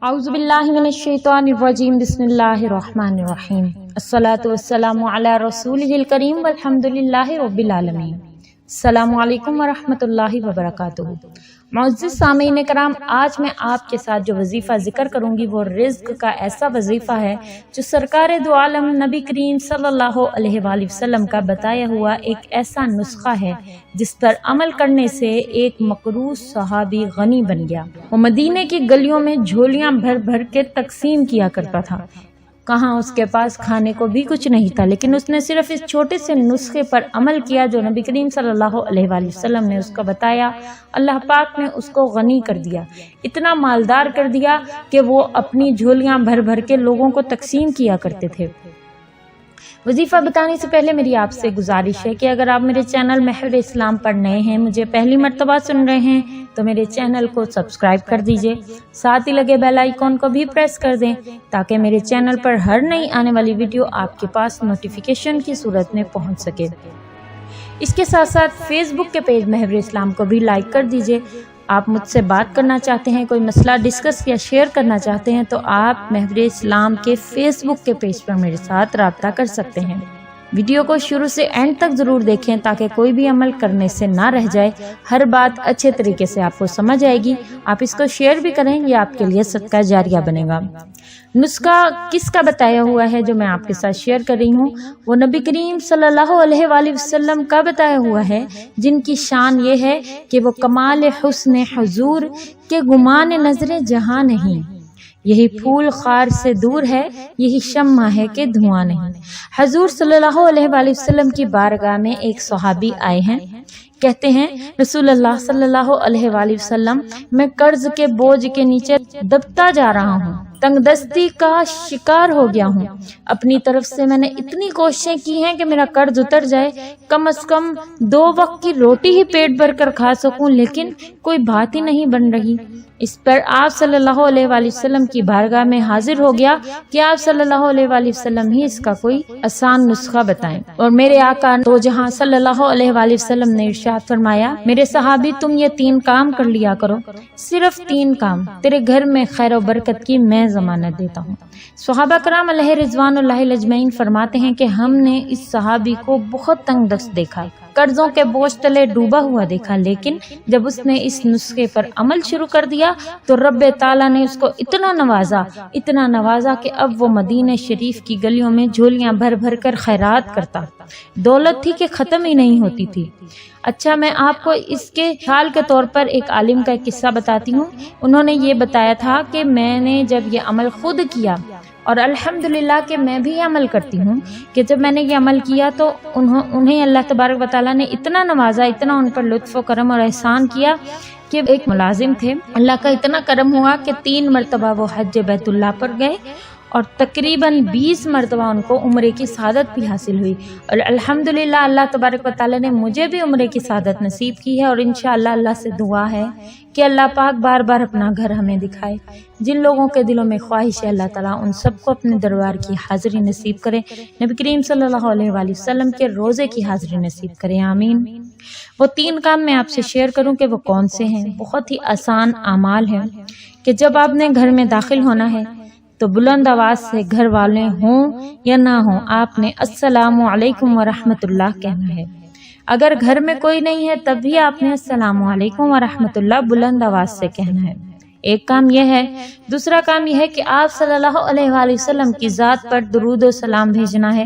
اعوذ باللہ من الشیطان الرجیم بسم اللہ الرحمن الرحیم الصلاۃ والسلام علی رسولہ الکریم والحمد للہ رب العالمین۔ السلام علیکم ورحمۃ اللہ وبرکاتہ۔ معزز سامعین کرام، آج میں آپ کے ساتھ جو وظیفہ ذکر کروں گی وہ رزق کا ایسا وظیفہ ہے جو سرکار دو عالم نبی کریم صلی اللہ علیہ وآلہ وسلم کا بتایا ہوا ایک ایسا نسخہ ہے جس پر عمل کرنے سے ایک مقروض صحابی غنی بن گیا۔ وہ مدینے کی گلیوں میں جھولیاں بھر بھر کے تقسیم کیا کرتا تھا۔ کہاں اس کے پاس کھانے کو بھی کچھ نہیں تھا، لیکن اس نے صرف اس چھوٹے سے نسخے پر عمل کیا جو نبی کریم صلی اللہ علیہ وآلہ وسلم نے اس کو بتایا۔ اللہ پاک نے اس کو غنی کر دیا، اتنا مالدار کر دیا کہ وہ اپنی جھولیاں بھر بھر کے لوگوں کو تقسیم کیا کرتے تھے۔ وظیفہ بتانے سے پہلے میری آپ سے گزارش ہے کہ اگر آپ میرے چینل محور اسلام پر نئے ہیں، مجھے پہلی مرتبہ سن رہے ہیں، تو میرے چینل کو سبسکرائب کر دیجئے، ساتھ ہی لگے بیل آئیکن کو بھی پریس کر دیں تاکہ میرے چینل پر ہر نئی آنے والی ویڈیو آپ کے پاس نوٹیفیکیشن کی صورت میں پہنچ سکے۔ اس کے ساتھ ساتھ فیس بک کے پیج محور اسلام کو بھی لائک کر دیجئے۔ آپ مجھ سے بات کرنا چاہتے ہیں، کوئی مسئلہ ڈسکس یا شیئر کرنا چاہتے ہیں تو آپ محور اسلام کے فیس بک کے پیج پر میرے ساتھ رابطہ کر سکتے ہیں۔ ویڈیو کو شروع سے اینڈ تک ضرور دیکھیں تاکہ کوئی بھی عمل کرنے سے نہ رہ جائے، ہر بات اچھے طریقے سے آپ کو سمجھ آئے گی۔ آپ اس کو شیئر بھی کریں، یہ آپ کے لیے صدقہ جاریہ بنے گا۔ نسخہ کس کا بتایا ہوا ہے جو میں آپ کے ساتھ شیئر کر رہی ہوں، وہ نبی کریم صلی اللہ علیہ وآلہ وسلم کا بتایا ہوا ہے، جن کی شان یہ ہے کہ وہ کمال حسن حضور کے گمان نظر جہاں نہیں، یہی پھول خار سے دور ہے، یہی شمع ہے کہ دھواں نہیں۔ حضور صلی اللہ علیہ وآلہ وسلم کی بارگاہ میں ایک صحابی آئے ہیں، کہتے ہیں رسول اللہ صلی اللہ علیہ وآلہ وسلم، میں قرض کے بوجھ کے نیچے دبتا جا رہا ہوں، تنگ دستی کا شکار ہو گیا ہوں۔ اپنی طرف سے میں نے اتنی کوششیں کی ہیں کہ میرا قرض اتر جائے، کم از کم 2 وقت کی روٹی ہی پیٹ بھر کر کھا سکوں، لیکن کوئی بات ہی نہیں بن رہی۔ اس پر آپ صلی اللہ علیہ وآلہ وسلم کی بارگاہ میں حاضر ہو گیا کہ آپ صلی اللہ علیہ وآلہ وسلم ہی اس کا کوئی آسان نسخہ بتائیں۔ اور میرے آقا تو جہاں صلی اللہ علیہ وآلہ وسلم نے ارشاد فرمایا، میرے صحابی تم یہ 3 کام کر لیا کرو، صرف 3 کام، تیرے گھر میں خیر و برکت کی میں ضمانت دیتا ہوں۔ صحابہ کرام علیہ رضوان اللہ اجمعین فرماتے ہیں کہ ہم نے اس صحابی کو بہت تنگ دست دیکھا، قرضوں کے بوجھ تلے ڈوبا ہوا دیکھا، لیکن جب اس نے اس نسخے پر عمل شروع کر دیا تو رب تعالیٰ نے اس کو اتنا نوازا کہ اب وہ مدینہ شریف کی گلیوں میں جھولیاں بھر بھر کر خیرات کرتا، دولت تھی کہ ختم ہی نہیں ہوتی تھی۔ اچھا، میں آپ کو اس کے مثال کے طور پر ایک عالم کا ایک قصہ بتاتی ہوں۔ انہوں نے یہ بتایا تھا کہ میں نے جب یہ عمل خود کیا، اور الحمدللہ کہ میں بھی عمل کرتی ہوں، کہ جب میں نے یہ عمل کیا تو انہیں اللہ تبارک و تعالیٰ نے اتنا نوازا، اتنا ان پر لطف و کرم اور احسان کیا کہ ایک ملازم تھے، اللہ کا اتنا کرم ہوا کہ 3 مرتبہ وہ حج بیت اللہ پر گئے اور تقریباً 20 مرتبہ ان کو عمرے کی سعادت بھی حاصل ہوئی۔ اور الحمدللہ اللہ تبارک و تعالیٰ نے مجھے بھی عمرے کی سعادت نصیب کی ہے، اور انشاءاللہ اللہ سے دعا ہے کہ اللہ پاک بار بار اپنا گھر ہمیں دکھائے۔ جن لوگوں کے دلوں میں خواہش ہے اللہ تعالیٰ ان سب کو اپنے دربار کی حاضری نصیب کرے، نبی کریم صلی اللہ علیہ وآلہ وسلم کے روزے کی حاضری نصیب کرے، آمین۔ وہ 3 کام میں آپ سے شیئر کروں کہ وہ کون سے ہیں۔ بہت ہی آسان اعمال ہیں کہ جب آپ نے گھر میں داخل ہونا ہے تو بلند آواز سے گھر والے ہوں یا نہ ہوں آپ نے السلام علیکم ورحمۃ اللہ کہنا ہے۔ اگر گھر میں کوئی نہیں ہے تب بھی آپ نے السلام علیکم ورحمۃ اللہ بلند آواز سے کہنا ہے۔ ایک کام یہ ہے۔ دوسرا کام یہ ہے کہ آپ صلی اللہ علیہ وآلہ وسلم کی ذات پر درود و سلام بھیجنا ہے۔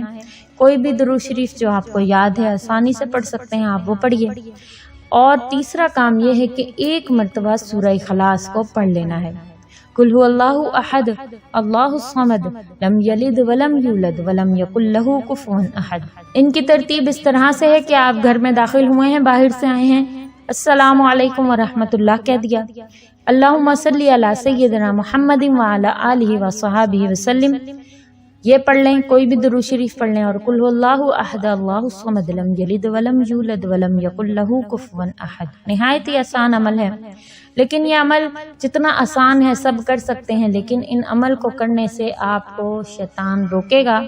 کوئی بھی درود شریف جو آپ کو یاد ہے، آسانی سے پڑھ سکتے ہیں، آپ وہ پڑھیے۔ اور تیسرا کام یہ ہے کہ 1 مرتبہ سورہ اخلاص کو پڑھ لینا ہے۔ قل هو اللہ احد اللہ الصمد لم یلد ولم یولد ولم یکن لہ کفوا احد۔ ان کی ترتیب اس طرح سے ہے کہ آپ گھر میں داخل ہوئے ہیں، باہر سے آئے ہیں، السلام علیکم ورحمۃ اللہ کہہ دیا، اللہم صلی علی سیدنا محمد وعلی آلہ وصحبہ وسلم، یہ پڑھ لیں۔ کوئی بھی درود شریف پڑھ لیں، اور قل هو اللہ احد اللہ الصمد لم یلد ولم یولد ولم یکن لہ کفوا احد۔ نہایت ہی آسان عمل ہے، لیکن یہ عمل جتنا آسان ہے سب کر سکتے ہیں، لیکن ان عمل کو کرنے سے آپ کو شیطان روکے گا،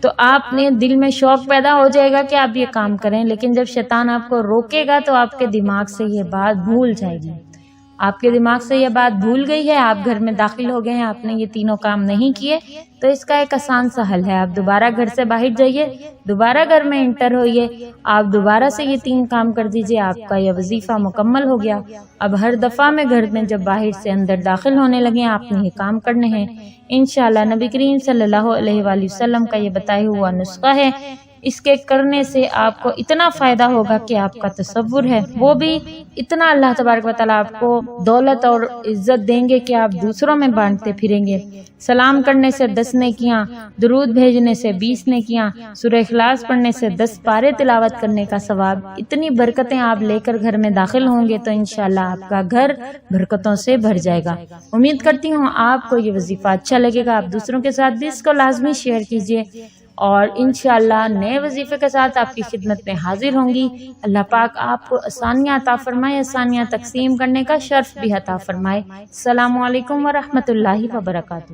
تو آپ نے دل میں شوق پیدا ہو جائے گا کہ آپ یہ کام کریں، لیکن جب شیطان آپ کو روکے گا تو آپ کے دماغ سے یہ بات بھول جائے گی۔ آپ کے دماغ سے یہ بات بھول گئی ہے، آپ گھر میں داخل ہو گئے ہیں، آپ نے یہ تینوں کام نہیں کیے، تو اس کا ایک آسان سا حل ہے، آپ دوبارہ گھر سے باہر جائیے، دوبارہ گھر میں انٹر ہوئیے، آپ دوبارہ سے یہ 3 کام کر دیجئے، آپ کا یہ وظیفہ مکمل ہو گیا۔ اب ہر دفعہ میں گھر میں جب باہر سے اندر داخل ہونے لگے آپ نے یہ کام کرنے ہیں۔ انشاءاللہ نبی کریم صلی اللہ علیہ وآلہ وسلم کا یہ بتایا ہوا نسخہ ہے، اس کے کرنے سے آپ کو اتنا فائدہ ہوگا کہ آپ کا تصور ہے وہ بھی اتنا اللہ تبارک و تعالیٰ آپ کو دولت اور عزت دیں گے کہ آپ دوسروں میں بانٹتے پھریں گے۔ سلام کرنے سے 10 نیکیاں، درود بھیجنے سے 20 نیکیاں، سورہ اخلاص پڑھنے سے 10 پارے تلاوت کرنے کا ثواب، اتنی برکتیں آپ لے کر گھر میں داخل ہوں گے تو انشاءاللہ آپ کا گھر برکتوں سے بھر جائے گا۔ امید کرتی ہوں آپ کو یہ وظیفہ اچھا لگے گا، آپ دوسروں کے ساتھ بھی اس کو لازمی شیئر کیجیے، اور انشاءاللہ نئے وظیفے کے ساتھ آپ کی خدمت میں حاضر ہوں گی۔ اللہ پاک آپ کو آسانیاں عطا فرمائے، آسانیاں تقسیم کرنے کا شرف بھی عطا فرمائے۔ السلام علیکم ورحمۃ اللہ وبرکاتہ۔